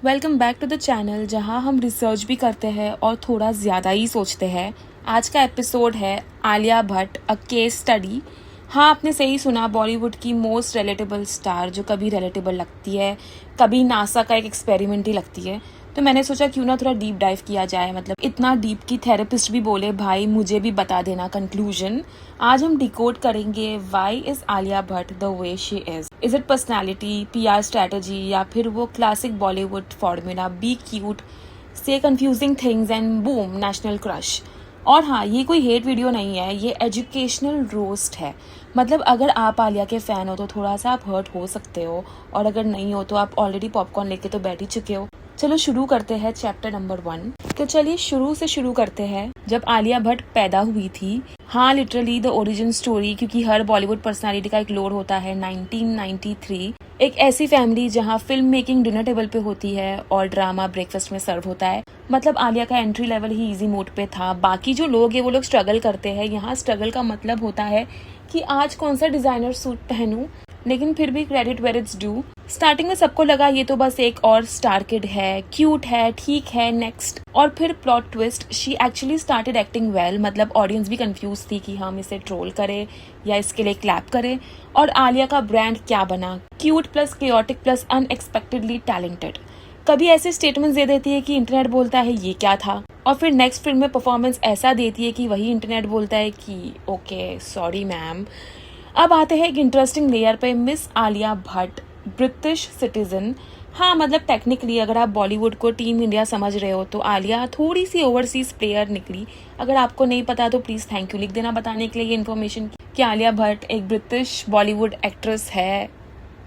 Welcome back to the channel जहां हम research भी करते हैं और थोड़ा ज़्यादा ही सोचते हैं। आज का एपिसोड है Alia Bhatt a case study. हाँ, आपने सही सुना, बॉलीवुड की मोस्ट रिलेटेबल स्टार जो कभी रिलेटेबल लगती है, कभी नासा का एक एक्सपेरिमेंट ही लगती है। तो मैंने सोचा क्यों ना थोड़ा डीप डाइव किया जाए, मतलब इतना डीप की थेरेपिस्ट भी बोले भाई मुझे भी बता देना कंक्लूजन। आज हम डिकोड करेंगे why is Alia Bhatt the way she is it personality, PR strategy, या फिर वो classic Bollywood formula be cute, say confusing things and boom national crush. और हाँ, ये कोई हेट वीडियो नहीं है, ये एजुकेशनल रोस्ट है। मतलब अगर आप आलिया के फैन हो तो थोड़ा सा आप हर्ट हो सकते हो, और अगर नहीं हो तो आप ऑलरेडी पॉपकॉर्न लेके तो बैठ ही चुके हो। चलो शुरू करते हैं चैप्टर नंबर 1। तो चलिए शुरू से शुरू करते हैं जब आलिया भट्ट पैदा हुई थी। हाँ, लिटरली द ओरिजिन स्टोरी, क्योंकि हर बॉलीवुड पर्सनालिटी का एक लोड होता है। 1993, एक ऐसी फैमिली जहाँ फिल्म मेकिंग डिनर टेबल पे होती है और ड्रामा ब्रेकफास्ट में सर्व होता है। मतलब आलिया का एंट्री लेवल ही इजी मोड पे था। बाकी जो लोग हैं वो लोग स्ट्रगल करते हैं। यहाँ स्ट्रगल का मतलब होता है कि आज कौन सा डिजाइनर सूट पहनूं, लेकिन फिर भी credit where it's due. Starting में सबको लगा ये तो बस एक और स्टार किड है, क्यूट है, ठीक है, नेक्स्ट। और फिर plot twist, she actually started acting well. मतलब ऑडियंस भी कंफ्यूज थी कि हम इसे ट्रोल करें या इसके लिए क्लैप करें। और आलिया का ब्रांड क्या बना, cute plus chaotic plus unexpectedly talented. कभी ऐसे स्टेटमेंट्स दे देती है कि इंटरनेट बोलता है ये क्या था, और फिर नेक्स्ट फिल्म में परफॉर्मेंस ऐसा देती है कि वही इंटरनेट बोलता है कि ओके सॉरी मैम। अब आते हैं एक इंटरेस्टिंग लेयर पे। Miss Alia Bhatt, British citizen. हाँ, मतलब टेक्निकली अगर आप बॉलीवुड को टीम इंडिया समझ रहे हो तो आलिया थोड़ी सी ओवरसीज प्लेयर निकली। अगर आपको नहीं पता तो प्लीज थैंक यू लिख देना बताने के लिए ये इन्फॉर्मेशन कि आलिया भट्ट एक ब्रिटिश बॉलीवुड एक्ट्रेस है।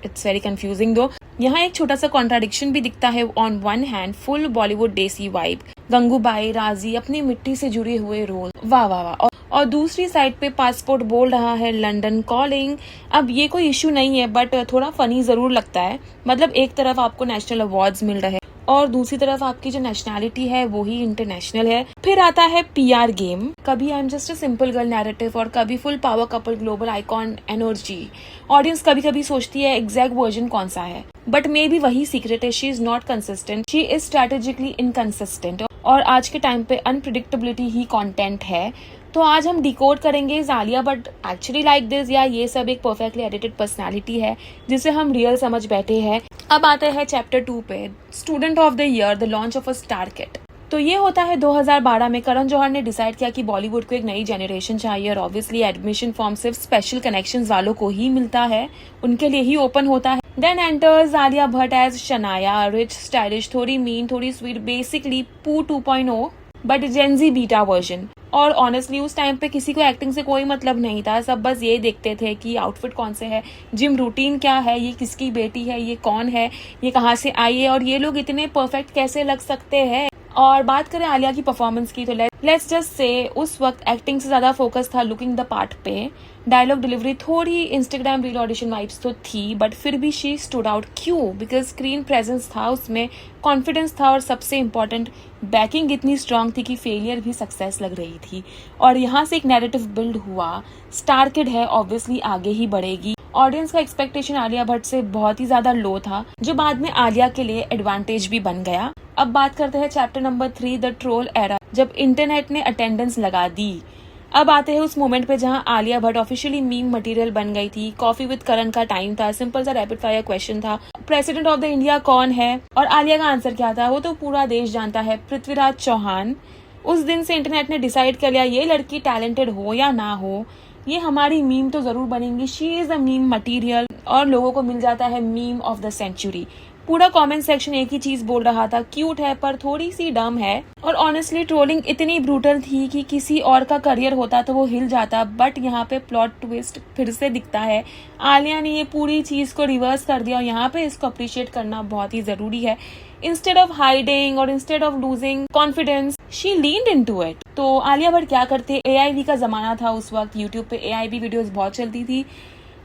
इट्स वेरी कंफ्यूजिंग दो। यहाँ एक छोटा सा कॉन्ट्राडिक्शन भी दिखता है। On one hand full Bollywood देसी वाइब, गंगूबाई, राजी, अपनी मिट्टी से जुड़े हुए रोल, वाह वाह वाह। और दूसरी साइड पे पासपोर्ट बोल रहा है लंदन कॉलिंग। अब ये कोई इश्यू नहीं है, बट थोड़ा फनी जरूर लगता है। मतलब एक तरफ आपको नेशनल अवार्ड्स मिल रहे हैं और दूसरी तरफ आपकी जो नेशनैलिटी है वो ही इंटरनेशनल है। फिर आता है PR गेम। कभी I am just a simple girl narrative और कभी full power couple global icon energy. Audience कभी कभी सोचती है एग्जैक्ट वर्जन कौन सा है, बट मे बी वही सीक्रेट है। She is not consistent, she is strategically inconsistent. और आज के टाइम पे अनप्रिडिक्टेबिलिटी ही कंटेंट है। तो आज हम डिकोड करेंगे is Alia but actually like this, या ये सब एक परफेक्टली एडिटेड पर्सनालिटी है जिसे हम रियल समझ बैठे हैं। अब आते हैं चैप्टर 2 पे, student of the year, the launch of a star kid. तो ये होता है 2012 में। करण जौहर ने डिसाइड किया कि बॉलीवुड को एक नई जनरेशन चाहिए और ऑब्वियसली एडमिशन फॉर्म सिर्फ स्पेशल कनेक्शंस वालों को ही मिलता है, उनके लिए ही ओपन होता है। Then enters Alia Bhatt as Shanaya, rich, stylish, थोड़ी मीन, थोड़ी sweet, basically Poo 2.0 but gen Z beta version. और ऑनेस्टली उस टाइम पे किसी को एक्टिंग से कोई मतलब नहीं था। सब बस ये देखते थे कि आउटफिट कौन से है, जिम रूटीन क्या है, ये किसकी बेटी है, ये कौन है, ये कहाँ से आई है, और ये लोग इतने परफेक्ट कैसे लग सकते हैं। और बात करें आलिया की परफॉर्मेंस की तो लेट्स जस्ट से उस वक्त एक्टिंग से ज्यादा फोकस था लुकिंग द पार्ट पे। डायलॉग डिलीवरी थोड़ी इंस्टाग्राम रील ऑडिशन वाइब्स तो थी, बट फिर भी शी स्टूड आउट। क्यों? बिकॉज स्क्रीन प्रेजेंस था उसमें, कॉन्फिडेंस था, और सबसे इम्पोर्टेंट बैकिंग इतनी स्ट्रांग थी कि फेलियर भी सक्सेस लग रही थी। और यहाँ से एक नैरेटिव बिल्ड हुआ, स्टार किड है ऑब्वियसली आगे ही बढ़ेगी। ऑडियंस का एक्सपेक्टेशन आलिया भट्ट से बहुत ही ज्यादा लो था, जो बाद में आलिया के लिए एडवांटेज भी बन गया। अब बात करते हैं chapter number 3, the troll era, जब इंटरनेट ने अटेंडेंस लगा दी। अब आते हैं उस मोमेंट पे जहां Alia Bhatt officially meme material बन गई थी। कॉफी विद करण का टाइम था, सिंपल सा रैपिड फायर क्वेश्चन था, प्रेसिडेंट ऑफ द इंडिया कौन है, और आलिया का आंसर क्या था वो तो पूरा देश जानता है, पृथ्वीराज चौहान। उस दिन से इंटरनेट ने डिसाइड कर लिया ये लड़की टैलेंटेड हो या ना हो, ये हमारी मीम तो जरूर बनेंगी, she is a meme material, और लोगों को मिल जाता है मीम ऑफ द सेंचुरी। पूरा कमेंट सेक्शन एक ही चीज बोल रहा था, क्यूट है पर थोड़ी सी डम है। और ऑनेस्टली ट्रोलिंग इतनी ब्रूटल थी कि किसी और का करियर होता तो वो हिल जाता। बट यहाँ पे प्लॉट ट्विस्ट फिर से दिखता है, आलिया ने ये पूरी चीज को रिवर्स कर दिया, और यहाँ पे इसको अप्रिशिएट करना बहुत ही जरूरी है। इंस्टेड ऑफ हाइडिंग और instead of losing confidence, she leaned into it. तो आलिया भट्ट क्या करते, AIV का जमाना था उस वक्त, यूट्यूब पे AIV वीडियोस बहुत चलती थी,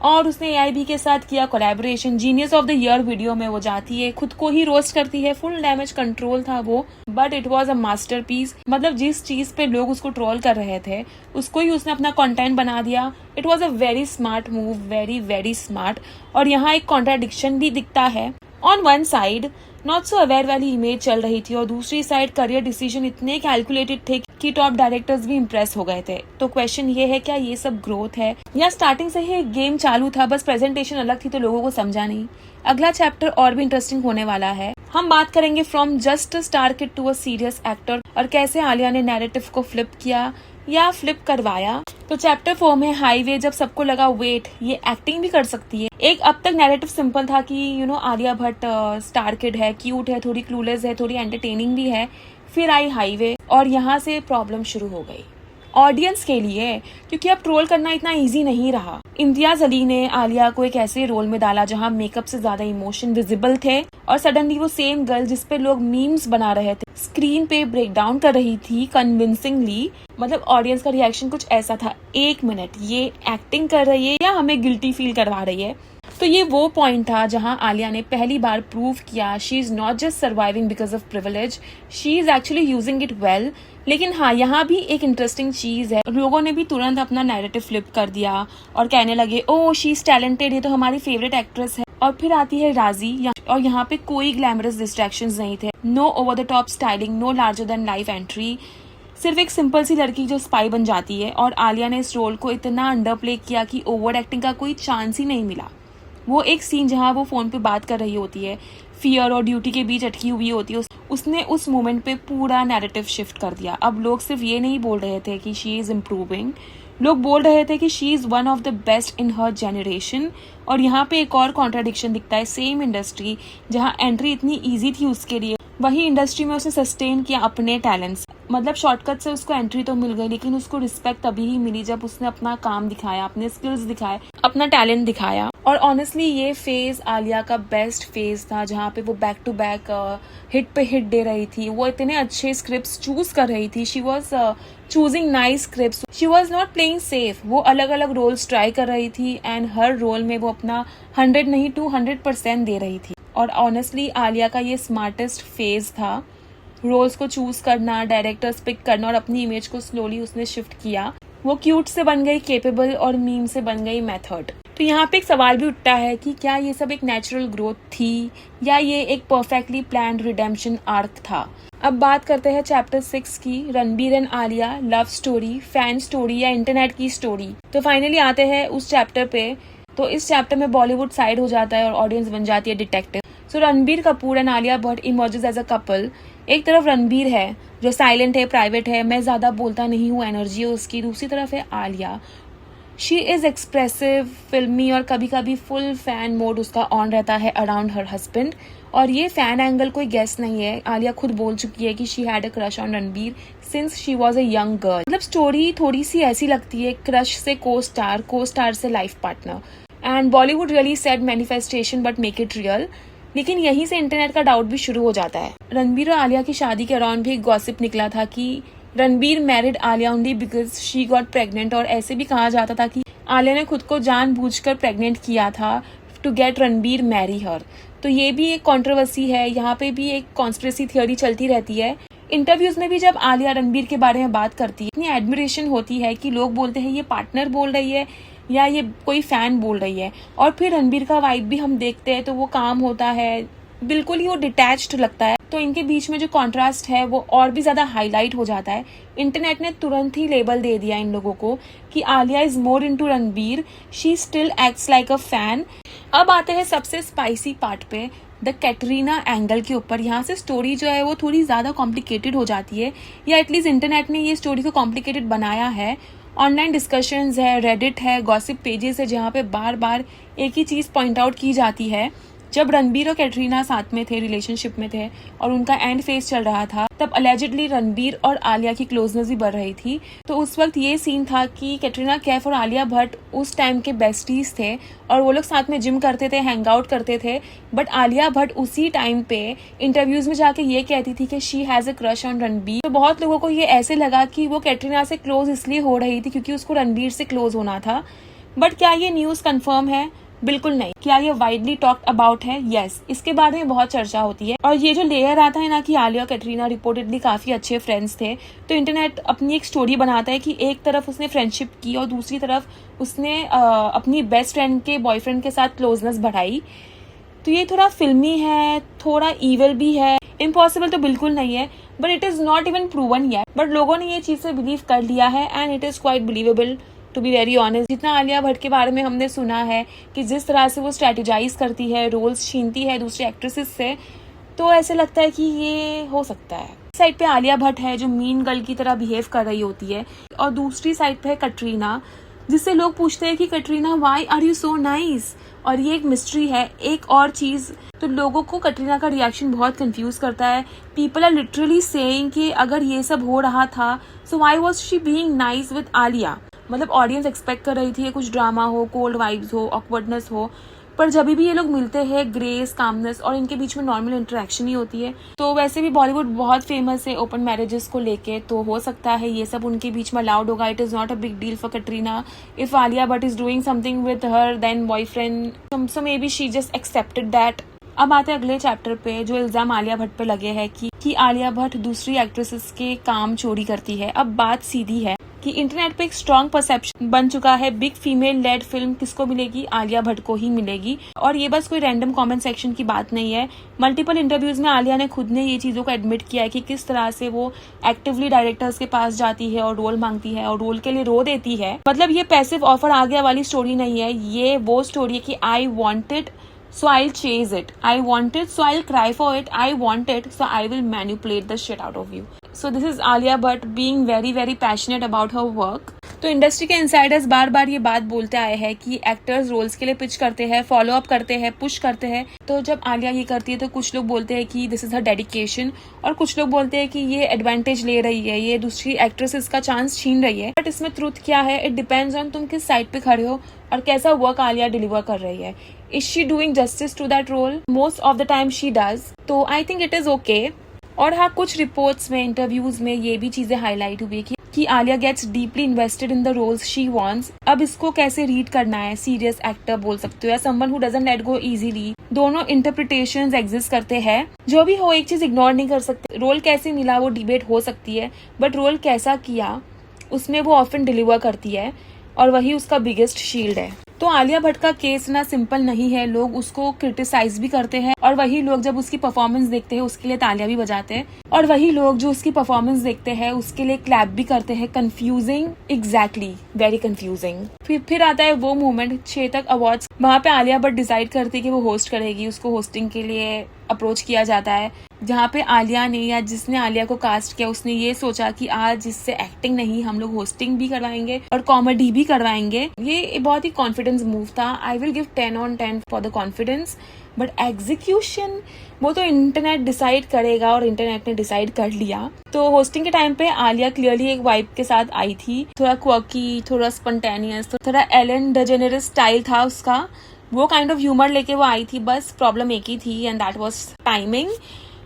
और उसने AIB के साथ किया collaboration. Genius of the year video में वो जाती है, खुद को ही रोस्ट करती है, फुल डैमेज कंट्रोल था वो, but it was a masterpiece. मतलब जिस चीज पे लोग उसको ट्रोल कर रहे थे उसको ही उसने अपना कंटेंट बना दिया। It was a very smart move, very very smart. और यहाँ एक कॉन्ट्राडिक्शन भी दिखता है, on one side not so aware वाली इमेज चल रही थी और दूसरी साइड करियर डिसीजन इतने कैलकुलेटेड थे कि टॉप डायरेक्टर्स भी इम्प्रेस हो गए थे। तो क्वेश्चन ये है, क्या ये सब ग्रोथ है या स्टार्टिंग से ही एक गेम चालू था, बस प्रेजेंटेशन अलग थी तो लोगों को समझा नहीं। अगला चैप्टर और भी इंटरेस्टिंग होने वाला है। हम बात करेंगे from just a star kid to a serious actor और कैसे आलिया ने नैरेटिव को फ्लिप किया या फ्लिप करवाया। तो चैप्टर 4 में हाईवे, जब सबको लगा वेट ये एक्टिंग भी कर सकती है। एक अब तक नैरेटिव सिंपल था कि आलिया भट्ट स्टार किड है, क्यूट है, थोड़ी क्लूलेस है, थोड़ी एंटरटेनिंग भी है। फिर आई हाईवे और यहाँ से प्रॉब्लम शुरू हो गई ऑडियंस के लिए, क्योंकि अब ट्रोल करना इतना इजी नहीं रहा। इम्तियाज अली ने आलिया को एक ऐसे रोल में डाला जहां मेकअप से ज्यादा इमोशन विजिबल थे और सडनली वो सेम गर्ल जिस पे लोग मीम्स बना रहे थे स्क्रीन पे ब्रेक डाउन कर रही थी कन्विंसिंगली। मतलब ऑडियंस का रिएक्शन कुछ ऐसा था, 1 मिनट ये एक्टिंग कर रही है या हमें गिल्टी फील करवा रही है। तो ये वो पॉइंट था जहां आलिया ने पहली बार प्रूव किया she is not just surviving because of privilege, she is actually using it well. लेकिन हाँ, यहाँ भी एक इंटरेस्टिंग चीज है, लोगों ने भी तुरंत अपना नैरेटिव फ्लिप कर दिया और कहने लगे ओ शी इज टैलेंटेड, ये तो हमारी फेवरेट एक्ट्रेस है। और फिर आती है राजी और यहाँ पे कोई ग्लैमरस डिस्ट्रैक्शंस नहीं थे, no over the top styling, no larger than life entry, सिर्फ एक सिंपल सी लड़की जो स्पाई बन जाती है। और आलिया ने इस रोल को इतना अंडर प्ले किया कि ओवर एक्टिंग का कोई चांस ही नहीं मिला। वो एक सीन जहाँ वो फोन पे बात कर रही होती है, फियर और ड्यूटी के बीच अटकी हुई होती है, उसने उस मोमेंट पे पूरा नैरेटिव शिफ्ट कर दिया। अब लोग सिर्फ ये नहीं बोल रहे थे कि शी इज इम्प्रूविंग, लोग बोल रहे थे कि she is one of the best in her generation. और यहाँ पे एक और कॉन्ट्राडिक्शन दिखता है, सेम इंडस्ट्री जहाँ एंट्री इतनी ईजी थी उसके लिए, वही इंडस्ट्री में उसने सस्टेन किया अपने टैलेंट्स। मतलब शॉर्टकट से उसको एंट्री तो मिल गई, लेकिन उसको रिस्पेक्ट तभी ही मिली जब उसने अपना काम दिखाया, अपने स्किल्स दिखाए, अपना टैलेंट दिखाया। और ऑनेस्टली ये फेज आलिया का बेस्ट फेज था, जहाँ पे वो बैक टू बैक हिट पे हिट दे रही थी। वो इतने अच्छे स्क्रिप्ट्स चूज कर रही थी, she was choosing nice scripts, she was not playing safe. वो अलग अलग रोल्स ट्राई कर रही थी एंड हर रोल में वो अपना 100 नहीं 200% दे रही थी। और ऑनेस्टली आलिया का ये स्मार्टेस्ट फेज था, रोल्स को चूज करना, डायरेक्टर्स पिक करना और अपनी इमेज को स्लोली उसने शिफ्ट किया। वो क्यूट से बन गई केपेबल और मीम से बन गई मेथड। तो यहाँ पे एक सवाल भी उठता है कि क्या ये सब एक नेचुरल ग्रोथ थी या ये एक परफेक्टली प्लान्ड रिडेम्पशन आर्क था। अब बात करते हैं चैप्टर 6 की, Ranbir and Alia love story, fan story या इंटरनेट की स्टोरी। तो फाइनली आते हैं उस चैप्टर पे। तो इस चैप्टर में बॉलीवुड साइड हो जाता है और ऑडियंस बन जाती है detective. So Ranbir Kapoor and Alia Bhatt emerges as a couple. एक तरफ रणबीर है जो साइलेंट है, प्राइवेट है, मैं ज्यादा बोलता नहीं हूँ, एनर्जी है उसकी। दूसरी तरफ है आलिया, शी इज एक्सप्रेसिव, फिल्मी और कभी कभी फुल फैन मोड उसका ऑन रहता है अराउंड हर हस्बैंड। और ये फैन एंगल कोई गेस नहीं है, आलिया खुद बोल चुकी है कि she had a crush on Ranbir since she was a young girl. मतलब स्टोरी थोड़ी सी ऐसी लगती है, क्रश से को स्टार से life partner. And Bollywood really said manifestation but make it real. लेकिन यहीं से इंटरनेट का डाउट भी शुरू हो जाता है। रणबीर और आलिया की शादी के अराउंड भी एक गॉसिप निकला था कि Ranbir married Alia only because she got pregnant, और ऐसे भी कहा जाता था कि आलिया ने खुद को जानबूझकर प्रेग्नेंट किया था to get Ranbir marry her. तो ये भी एक कंट्रोवर्सी है, यहाँ पे भी एक कॉन्स्पिरेसी थियोरी चलती रहती है। इंटरव्यूज में भी जब आलिया रणबीर के बारे में बात करती है, इतनी एडमिरेशन होती है कि लोग बोलते हैं ये पार्टनर बोल रही है या ये कोई फैन बोल रही है। और फिर रणबीर का वाइब भी हम देखते हैं तो वो काम होता है, बिल्कुल ही वो डिटैच्ड लगता है। तो इनके बीच में जो कॉन्ट्रास्ट है वो और भी ज्यादा हाईलाइट हो जाता है। इंटरनेट ने तुरंत ही लेबल दे दिया इन लोगों को कि Alia is more into Ranbir, she still acts like a fan. अब आते हैं सबसे स्पाइसी पार्ट पे, द कैटरीना एंगल के ऊपर। यहाँ से स्टोरी जो है वो थोड़ी ज्यादा कॉम्प्लिकेटेड हो जाती है, या एटलीस्ट इंटरनेट ने ये स्टोरी को कॉम्प्लिकेटेड बनाया है। ऑनलाइन डिस्कशंस है, रेडिट है, गॉसिप पेजेस है, जहाँ पे बार बार एक ही चीज पॉइंट आउट की जाती है। जब रणबीर और कैटरीना साथ में थे, रिलेशनशिप में थे और उनका एंड फेज चल रहा था, तब अलेजिडली रणबीर और आलिया की क्लोजनेस भी बढ़ रही थी। तो उस वक्त ये सीन था कि कैटरीना कैफ और आलिया भट्ट उस टाइम के बेस्टीज थे और वो लोग साथ में जिम करते थे, हैंग आउट करते थे। बट आलिया भट्ट उसी टाइम पे इंटरव्यूज में जाके ये कहती थी कि she has a crush on Ranbir. तो बहुत लोगों को ये ऐसे लगा कि वो कैटरीना से क्लोज इसलिए हो रही थी क्योंकि उसको रणबीर से क्लोज होना था। बट क्या ये न्यूज कंफर्म है? बिल्कुल नहीं। क्या ये वाइडली टॉक्ड अबाउट है? यस, इसके बारे में बहुत चर्चा होती है। और ये जो लेयर आता है ना कि आलिया और कैटरीना रिपोर्टेडली काफी अच्छे फ्रेंड्स थे, तो इंटरनेट अपनी एक स्टोरी बनाता है कि एक तरफ उसने फ्रेंडशिप की और दूसरी तरफ उसने अपनी बेस्ट फ्रेंड के बॉयफ्रेंड के साथ क्लोजनेस बढ़ाई। तो तो ये थोड़ा फिल्मी है, थोड़ा ईवल भी है, इम्पॉसिबल तो बिल्कुल नहीं है, but it is not even proven yet, but लोगों ने ये चीज से बिलीव कर लिया है and it is quite believable to be very honest. जितना आलिया भट्ट के बारे में हमने सुना है कि जिस तरह से वो स्ट्रेटेजाइज करती है, रोल्स छीनती है दूसरी एक्ट्रेसेस से, तो ऐसे लगता है कि ये हो सकता है। साइड पे आलिया भट्ट है जो मीन गर्ल की तरह बिहेव कर रही होती है, और दूसरी साइड पे है कटरीना, जिससे लोग पूछते हैं कि Katrina why are you so nice, और ये एक मिस्ट्री है। एक और चीज, तो लोगों को कटरीना का रिएक्शन बहुत कंफ्यूज करता है। पीपल आर लिटरली सेइंग कि अगर ये सब हो रहा था so why was she being nice with Alia. मतलब ऑडियंस एक्सपेक्ट कर रही थी कुछ ड्रामा हो, कोल्ड वाइब्स हो, ऑकवर्डनेस हो, पर जब भी ये लोग मिलते हैं ग्रेस, कामनेस और इनके बीच में नॉर्मल इंटरेक्शन ही होती है। तो वैसे भी बॉलीवुड बहुत फेमस है ओपन मैरिजेस को लेके, तो हो सकता है ये सब उनके बीच में अलाउड होगा। It is not a big deal for Katrina if Alia Bhatt is doing something with her then boyfriend, so maybe she just accepted that. अब आते हैं अगले चैप्टर पे, जो इल्जाम आलिया भट्ट पे लगे हैं कि आलिया भट्ट दूसरी एक्ट्रेसेस के काम चोरी करती है। अब बात सीधी है कि इंटरनेट पे एक स्ट्रॉन्ग परसेप्शन बन चुका है, बिग फीमेल लेड फिल्म किसको मिलेगी, आलिया भट्ट को ही मिलेगी। और ये बस कोई रैंडम कमेंट सेक्शन की बात नहीं है। मल्टीपल इंटरव्यूज में आलिया ने खुद ने ये चीजों को एडमिट किया है कि किस तरह से वो एक्टिवली डायरेक्टर्स के पास जाती है और रोल मांगती है और रोल के लिए रो देती है। मतलब ये पैसिव ऑफर आ गया वाली स्टोरी नहीं है, ये वो स्टोरी है कि I want it so I'll chase it, I want it so I'll cry for it, I want it so I will manipulate the shit out of you. So this is Alia Bhatt being very very passionate about her work. तो industry के Insiders बार बार ये बात बोलते आए हैं कि actors roles के लिए पिच करते हैं, फॉलो अप करते हैं, पुश करते हैं। तो जब आलिया ये करती है तो कुछ लोग बोलते हैं कि दिस इज हर डेडिकेशन, और कुछ लोग बोलते हैं कि ये एडवांटेज ले रही है, ये दूसरी एक्ट्रेसेस का चांस छीन रही है। बट इसमें ट्रूथ क्या है, इट डिपेंड्स ऑन तुम किस साइड पे खड़े हो और कैसा वर्क आलिया डिलीवर कर रही है। Is she doing justice to that role? Most of the time she does, तो I think it is okay. और हाँ, कुछ रिपोर्ट्स में, इंटरव्यूज में ये भी चीजें हाईलाइट हुई कि Alia gets deeply invested in the roles she wants. अब इसको कैसे रीड करना है, सीरियस एक्टर बोल सकते हो या someone who doesn't let go easily, दोनों इंटरप्रिटेशंस एग्जिस्ट करते हैं। जो भी हो, एक चीज इग्नोर नहीं कर सकते, रोल कैसे मिला वो डिबेट हो सकती है, बट रोल कैसा किया उसमें वो ऑफन डिलीवर करती है, और वही उसका बिगेस्ट शील्ड है। तो आलिया भट्ट का केस ना सिंपल नहीं है, लोग उसको क्रिटिसाइज भी करते हैं, और वही लोग जब उसकी परफॉर्मेंस देखते हैं उसके लिए तालियां भी बजाते हैं, और वही लोग जो उसकी परफॉर्मेंस देखते हैं उसके लिए क्लैप भी करते हैं। Confusing, exactly, very confusing. फिर आता है वो मोमेंट, चेतक अवार्ड्स, वहाँ पे आलिया भट्ट डिसाइड करती है कि वो होस्ट करेगी, उसको होस्टिंग के लिए अप्रोच किया जाता है, जहाँ पे आलिया ने या जिसने आलिया को कास्ट किया उसने ये सोचा कि आज इससे एक्टिंग नहीं, हम लोग होस्टिंग भी करवाएंगे और कॉमेडी भी करवाएंगे। ये बहुत ही कॉन्फिडेंस मूव था। I will give 10 on 10 for the confidence, but execution वो तो इंटरनेट डिसाइड करेगा, और इंटरनेट ने डिसाइड कर लिया। तो होस्टिंग के टाइम पे आलिया क्लियरली एक वाइब के साथ आई थी, थोड़ा क्वर्की, थोड़ा स्पॉन्टेनियस, थोड़ा एलन डेजेनेरेस स्टाइल था उसका, वो काइंड ऑफ ह्यूमर लेके वो आई थी। बस प्रॉब्लम एक ही थी, and that was timing.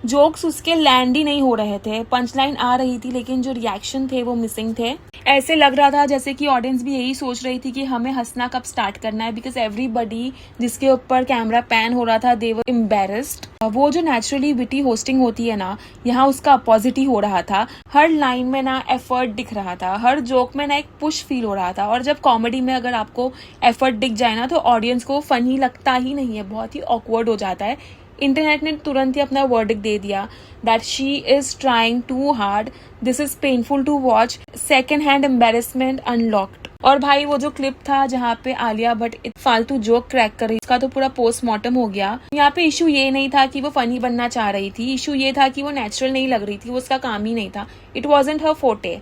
Jokes उसके लैंड ही नहीं हो रहे थे, पंच लाइन आ रही थी लेकिन जो रिएक्शन थे वो मिसिंग थे। ऐसे लग रहा था जैसे कि ऑडियंस भी यही सोच रही थी कि हमें हंसना कब स्टार्ट करना है, बिकॉज एवरीबडी जिसके ऊपर कैमरा पैन हो रहा था दे वर एम्बेरस्ड। वो जो नेचुरली विटी होस्टिंग होती है ना, यहाँ उसका अपोजिट ही हो रहा था। हर लाइन में ना एफर्ट दिख रहा था, हर जोक में ना एक पुश फील हो रहा था, और जब कॉमेडी में अगर आपको एफर्ट दिख जाए ना तो ऑडियंस को फनी लगता ही नहीं है, बहुत ही ऑकवर्ड हो जाता है। इंटरनेट ने तुरंत ही अपना वर्डिक्ट दे दिया that she is trying too hard, this is painful to watch, second hand embarrassment unlocked. और भाई वो जो क्लिप था जहाँ पे आलिया भट्ट फालतू जोक क्रैक कर रही, उसका तो पूरा पोस्टमार्टम हो गया। यहाँ पे इशू ये नहीं था कि वो फनी बनना चाह रही थी, इशू ये था कि वो नेचुरल नहीं लग रही थी, वो उसका काम ही नहीं था। इट वॉजंट हर फोटे।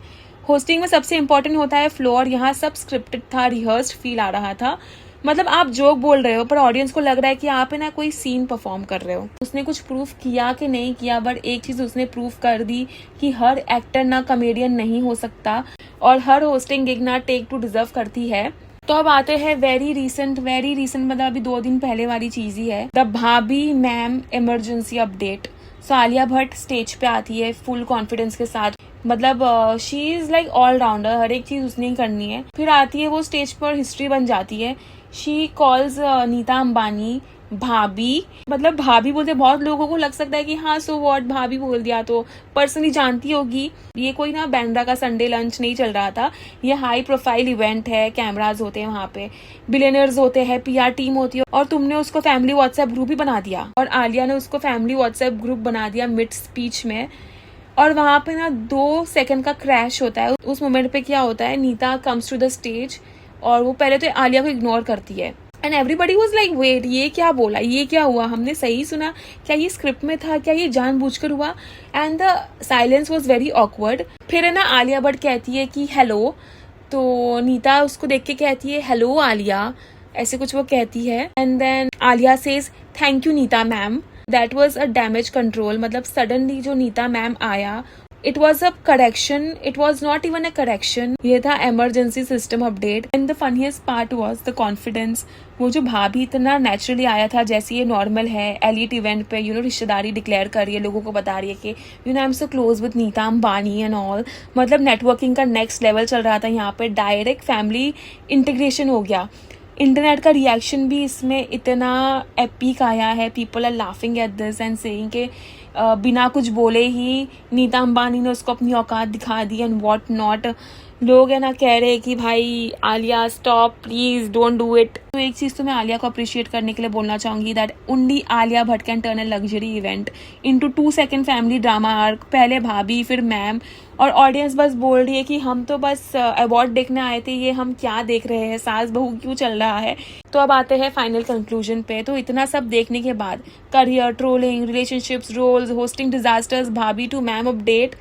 होस्टिंग में सबसे इंपॉर्टेंट होता है फ्लो, और यहाँ सब स्क्रिप्टेड था, रिहर्स्ड फील आ रहा था। मतलब आप जोक बोल रहे हो पर ऑडियंस को लग रहा है कि आप है ना कोई सीन परफॉर्म कर रहे हो। उसने कुछ प्रूफ किया कि नहीं किया, बट एक चीज उसने प्रूफ कर दी कि हर एक्टर ना कॉमेडियन नहीं हो सकता, और हर होस्टिंग गिग ना टेक टू डिजर्व करती है। तो अब आते हैं वेरी रीसेंट मतलब अभी 2 दिन पहले वाली चीज ही है, the bhabhi ma'am emergency update. So Alia Bhatt stage पे आती है फुल कॉन्फिडेंस के साथ, मतलब she is like all rounder, हर एक चीज उसने ही करनी है। फिर आती है वो स्टेज पर, हिस्ट्री बन जाती है। शी कॉल्स नीता अंबानी भाभी, मतलब भाभी बोलते बहुत लोगों को लग सकता है कि हाँ सो व्हाट, भाभी बोल दिया तो पर्सनली जानती होगी। ये कोई ना बैंड्रा का संडे लंच नहीं चल रहा था, ये हाई प्रोफाइल इवेंट है, कैमराज होते हैं वहाँ पे, बिलियनर्स होते हैं, पीआर टीम होती है, और तुमने उसको फैमिली व्हाट्सएप ग्रुप भी बना दिया। और आलिया ने उसको फैमिली व्हाट्सएप ग्रुप बना दिया मिड स्पीच में, और वहां पे ना 2 सेकंड का क्रैश होता है। उस मोमेंट पे क्या होता है, Nita comes to the stage और वो पहले तो आलिया को इग्नोर करती है and everybody was like wait, ये क्या बोला, ये क्या हुआ, हमने सही सुना, क्या ये स्क्रिप्ट में था, क्या ये जानबूझकर हुआ? And the silence was very awkward. फिर है ना आलिया भट्ट कहती है कि हेलो, तो नीता उसको देख के कहती है हेलो आलिया, ऐसे कुछ वो कहती है। And then Alia says thank you Nita ma'am, that was a damage control. मतलब सडनली जो नीता मैम आया, it was a correction, it was not even a correction, ये था emergency system update. And the funniest part was the confidence. वो जो भाभी इतना naturally आया था, जैसे ये नॉर्मल है एलिट इवेंट पे, रिश्तेदारी डिक्लेयर कर रही है, लोगों को बता रही है कि I am so close with Nita Ambani and all. मतलब नेटवर्किंग का नेक्स्ट लेवल चल रहा था यहाँ पे, डायरेक्ट फैमिली इंटीग्रेशन हो गया। इंटरनेट का रिएक्शन भी इसमें इतना एपिक आया है, people are laughing at this and saying के बिना कुछ बोले ही नीता अंबानी ने उसको अपनी औकात दिखा दी एंड व्हाट नॉट। लोग है ना कह रहे हैं कि भाई Alia stop please, don't do it. तो एक चीज तो मैं आलिया को अप्रिशिएट करने के लिए बोलना चाहूंगी, that only Alia Bhatt can turn a luxury event into 2 second family drama arc. पहले भाभी, फिर मैम, और ऑडियंस बस बोल रही है कि हम तो बस अवार्ड देखने आए थे, ये हम क्या देख रहे हैं, सास बहू क्यों चल रहा है। तो अब आते हैं फाइनल कंक्लूजन पे। तो इतना सब देखने के बाद, career, trolling, relationships, roles, hosting disasters, भाभी टू मैम अपडेट,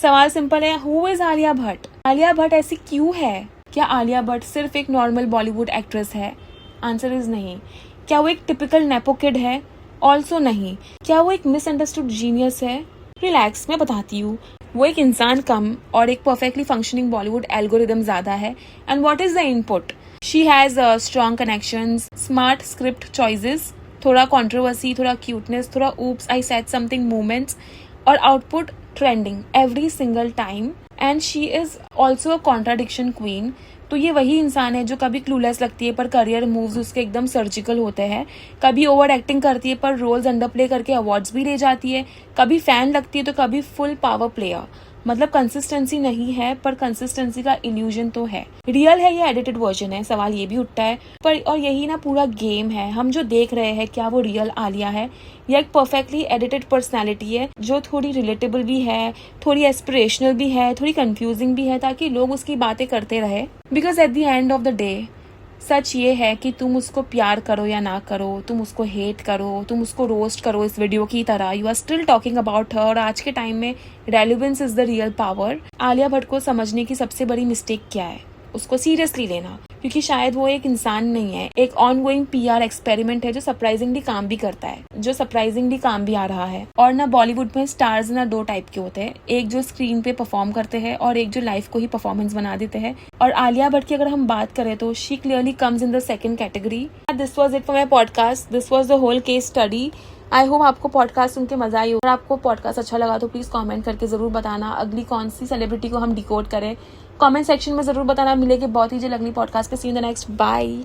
सवाल सिंपल है, हु इज आलिया भट्ट? आलिया भट्ट ऐसी क्यों है? क्या आलिया भट्ट सिर्फ एक नॉर्मल बॉलीवुड एक्ट्रेस है? आंसर इज नहीं। क्या वो एक टिपिकल नेपो किड है? ऑल्सो नहीं। क्या वो एक मिसअंडरस्टूड जीनियस है? रिलैक्स, मैं बताती हूँ। वो एक इंसान कम और एक परफेक्टली फंक्शनिंग बॉलीवुड एल्गोरिदम ज्यादा है। And what is the input? She has strong connections, smart script choices, थोड़ा कंट्रोवर्सी, थोड़ा क्यूटनेस, थोड़ा oops I said something moments, और output trending every single time. And she is also a contradiction queen. तो ये वही इंसान है जो कभी क्लूलेस लगती है पर करियर मूव्स उसके एकदम सर्जिकल होते हैं, कभी ओवर एक्टिंग करती है पर रोल्स अंडर प्ले करके अवार्ड्स भी ले जाती है, कभी फैन लगती है तो कभी फुल पावर प्लेयर। मतलब कंसिस्टेंसी नहीं है पर कंसिस्टेंसी का इल्यूजन तो है। रियल है या एडिटेड वर्जन है, सवाल ये भी उठता है। पर और यही ना पूरा गेम है, हम जो देख रहे हैं क्या वो रियल आलिया है या एक परफेक्टली एडिटेड पर्सनालिटी है जो थोड़ी रिलेटेबल भी है, थोड़ी एस्पिरेशनल भी है, थोड़ी कंफ्यूजिंग भी है, ताकि लोग उसकी बातें करते रहे। Because at the end of the day सच ये है कि तुम उसको प्यार करो या ना करो, तुम उसको हेट करो, तुम उसको रोस्ट करो इस वीडियो की तरह, you are still talking about her. और आज के टाइम में relevance is the real power. Alia Bhatt को समझने की सबसे बड़ी मिस्टेक क्या है? उसको सीरियसली लेना, क्योंकि शायद वो एक इंसान नहीं है, एक ऑनगोइंग पीआर एक्सपेरिमेंट है जो सरप्राइजिंगली काम भी करता है, जो सरप्राइजिंगली काम भी आ रहा है। और ना बॉलीवुड में स्टार्स ना 2 टाइप के होते हैं, एक जो स्क्रीन पे परफॉर्म करते हैं और एक जो लाइफ को ही परफॉर्मेंस बना देते हैं। और आलिया भट्ट की अगर हम बात करें तो she clearly comes in the second category. This was it for my podcast, this was the whole case study. I hope आपको पॉडकास्ट सुन के मजा आई हो। अगर आपको पॉडकास्ट अच्छा लगा तो प्लीज कमेंट करके जरूर बताना अगली कौन सी सेलिब्रिटी को हम डिकोड करें। कमेंट सेक्शन में जरूर बताना। मिलेगी बहुत ही जल्द अगली पॉडकास्ट पे। See you in the next, bye.